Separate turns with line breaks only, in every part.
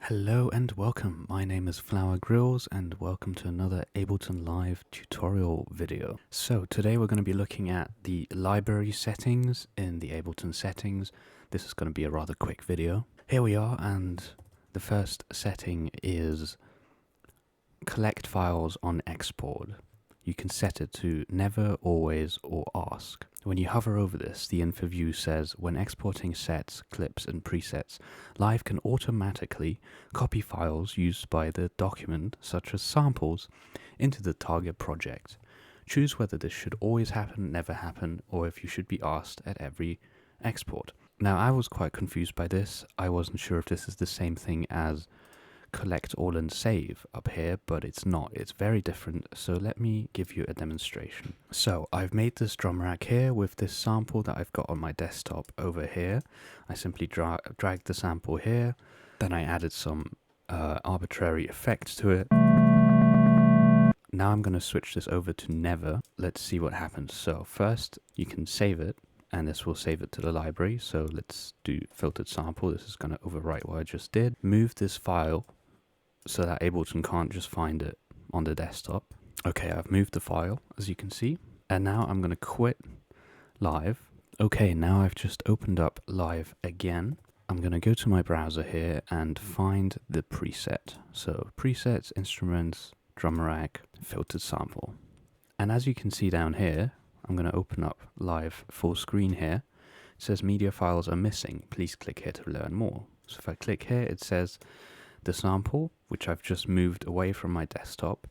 Hello and welcome. My name is Flower Grills and welcome to another Ableton Live tutorial video. So today we're going to be looking at the library settings in the Ableton settings. This is going to be a rather quick video. Here we are, and the first setting is collect files on export. You can set it to never, always, or ask. When you hover over this, the info view says, when exporting sets, clips, and presets, Live can automatically copy files used by the document, such as samples, into the target project. Choose whether this should always happen, never happen, or if you should be asked at every export. Now, I was quite confused by this. I wasn't sure if this is the same thing as collect all and save up here, but it's not. It's very different, so let me give you a demonstration. So I've made this drum rack here with this sample that I've got on my desktop over here. I simply dragged the sample here, then I added some arbitrary effects to it. Now I'm going to switch this over to never. Let's see what happens. So first you can save it, and this will save it to the library. So let's do filtered sample. This is going to overwrite what I just did. Move this file so that Ableton can't just find it on the desktop. Okay, I've moved the file, as you can see. And now I'm going to quit Live. Okay, now I've just opened up Live again. I'm going to go to my browser here and find the preset. So presets, instruments, drum rack, filtered sample. And as you can see down here, I'm going to open up Live full screen here. It says media files are missing. Please click here to learn more. So if I click here, it says the sample, which I've just moved away from my desktop,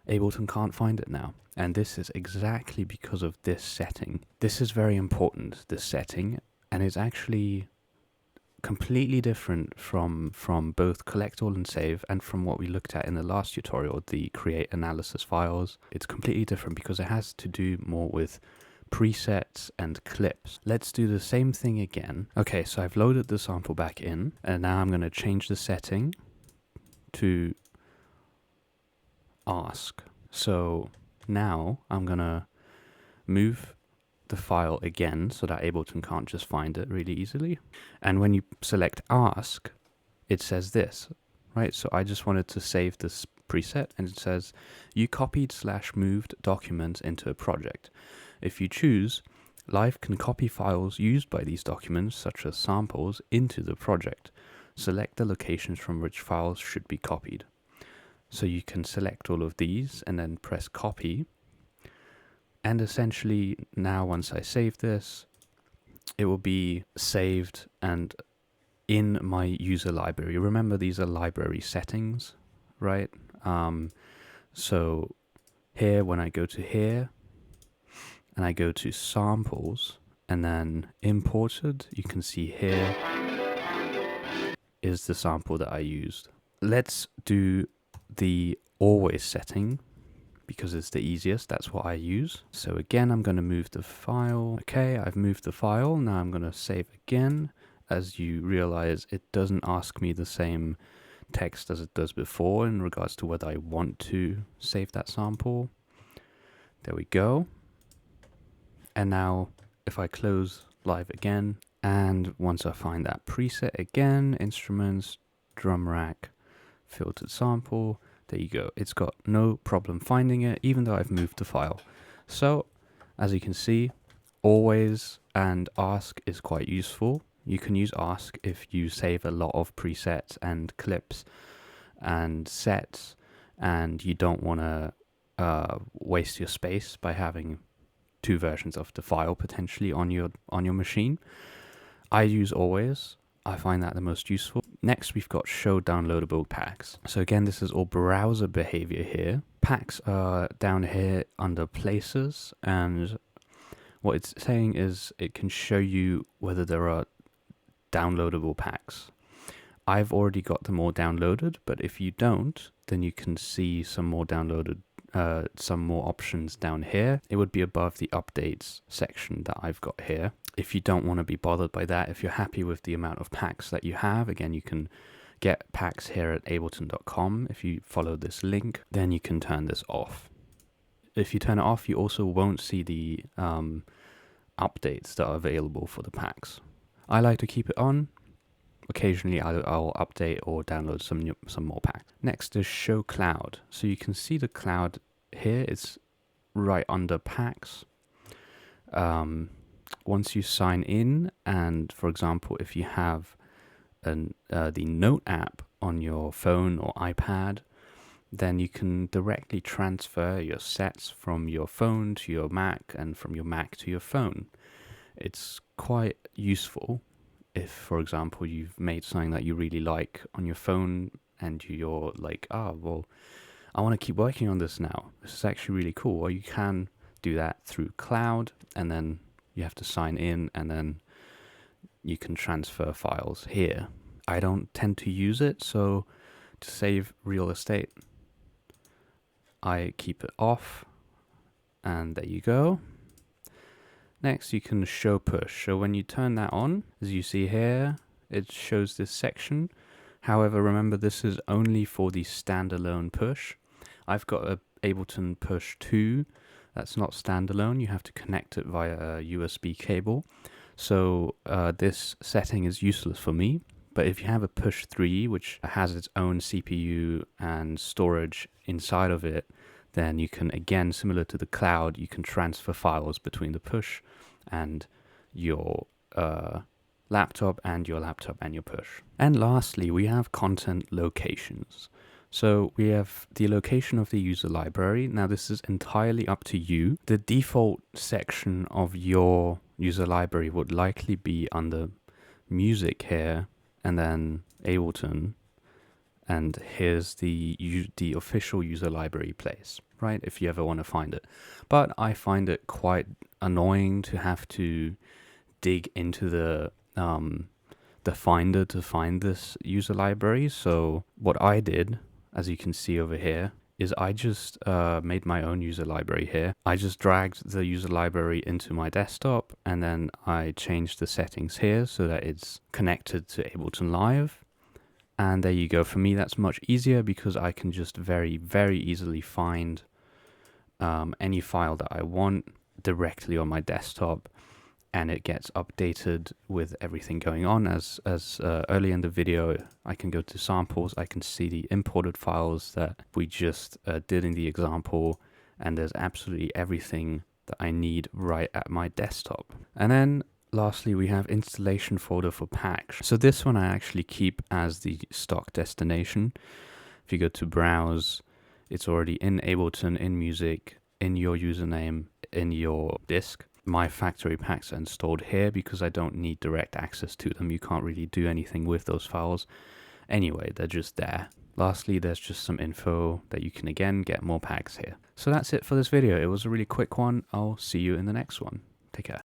Ableton can't find it now. And this is exactly because of this setting. This is very important, this setting, and it's actually completely different from both collect all and save and from what we looked at in the last tutorial, the create analysis files. It's completely different because it has to do more with presets and clips. Let's do the same thing again. Okay, so I've loaded the sample back in, and now I'm going to change the setting to ask. So now I'm going to move the file again so that Ableton can't just find it really easily. And when you select ask, it says this, right? So I just wanted to save this preset, and it says you copied/moved documents into a project. If you choose, Live can copy files used by these documents, such as samples, into the project. Select the locations from which files should be copied. So you can select all of these and then press copy. And essentially now once I save this, it will be saved and in my user library. Remember, these are library settings, right? So here, when I go to here and I go to samples and then imported, you can see here is the sample that I used. Let's do the always setting because it's the easiest. That's what I use. So again, I'm going to move the file. Okay, I've moved the file. Now I'm going to save again. As you realize, it doesn't ask me the same text as it does before in regards to whether I want to save that sample. There we go. And now if I close Live again, and once I find that preset again, instruments, drum rack, filtered sample, there you go. It's got no problem finding it, even though I've moved the file. So as you can see, always and ask is quite useful. You can use ask if you save a lot of presets and clips and sets, and you don't want to waste your space by having two versions of the file potentially on your machine. I use always. I find that the most useful. Next, we've got show downloadable packs. So again, this is all browser behavior here. Packs are down here under places, and what it's saying is it can show you whether there are downloadable packs. I've already got them all downloaded, but if you don't, then you can see some more downloaded, some more options down here. It would be above the updates section that I've got here. If you don't want to be bothered by that, if you're happy with the amount of packs that you have, again, you can get packs here at ableton.com. If you follow this link, then you can turn this off. If you turn it off, you also won't see the updates that are available for the packs. I like to keep it on. occasionally I'll update or download some more packs. Next is show cloud. So you can see the cloud here. It's right under packs. Once you sign in, and for example, if you have the Note app on your phone or iPad, then you can directly transfer your sets from your phone to your Mac and from your Mac to your phone. It's quite useful if, for example, you've made something that you really like on your phone and you're like, well, I want to keep working on this now. This is actually really cool. Or you can do that through cloud, and then you have to sign in, and then you can transfer files here. I don't tend to use it, so to save real estate, I keep it off, and there you go. Next, you can show push. So when you turn that on, as you see here, it shows this section. However, remember, this is only for the standalone push. I've got a Ableton Push 2 that's not standalone. You have to connect it via a USB cable. So this setting is useless for me. But if you have a Push 3, which has its own CPU and storage inside of it, then you can, again, similar to the cloud, you can transfer files between the push and your laptop and your laptop and your push. And lastly, we have content locations. So we have the location of the user library. Now this is entirely up to you. The default section of your user library would likely be under music here, and then Ableton, and here's the official user library place, right? If you ever want to find it. But I find it quite annoying to have to dig into the Finder to find this user library. So what I did, as you can see over here, is I just made my own user library here. I just dragged the user library into my desktop, and then I changed the settings here so that it's connected to Ableton Live. And there you go. For me, that's much easier because I can just very, very easily find any file that I want directly on my desktop, and it gets updated with everything going on. As early in the video, I can go to samples, I can see the imported files that we just did in the example, and there's absolutely everything that I need right at my desktop. And then lastly, we have installation folder for packs. So this one I actually keep as the stock destination. If you go to browse, it's already in Ableton, in music, in your username, in your disk. My factory packs are installed here because I don't need direct access to them. You can't really do anything with those files. Anyway, they're just there. Lastly, there's just some info that you can, again, get more packs here. So that's it for this video. It was a really quick one. I'll see you in the next one. Take care.